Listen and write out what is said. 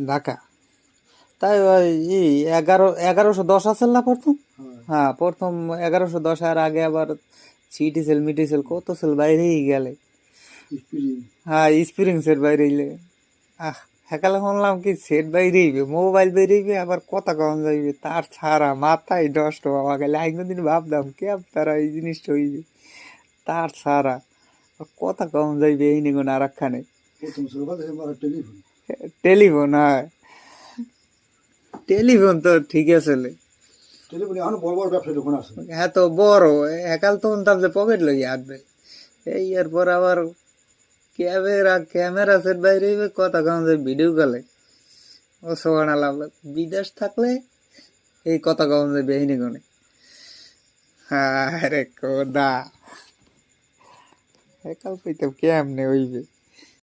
ঢাকা। তাই ওই 1110 আছে না প্রথম? হ্যাঁ প্রথম 1110 আর আগে আবার সিটি সেল মিটি সেল কত সেল বাইরেই গেলে। হ্যাঁ স্প্রিং সেট বাইরেইলে হেকালে শুনলাম কি সেট বাইরেইবে মোবাইল বাইরেইবে আবার কথা কম যাইবে তার ছাড়া মাথায় নষ্ট বাবা গেলে আমি কোনদিন ভাবতাম কে তারা এই জিনিসটা হইবে তার ছাড়া কথা কম যাইবে এই নিগুণ আর একখানে টেলিফোন। হয় টেলিফোন তো ঠিক আছে হ্যাঁ তো বড় একাল তো শুনতাম যে পকেট লই আসবে এই এরপর আবার ক্যামেরা সেট বাইরে কথা কম যায় ভিডিও কলে ও সোহানা লাগলো বিদেশ থাকলে এই কথা কম যায় বেহিনী গনে। হ্যাঁ রে কোদা একাল পাইতাম কেমনে হইবে।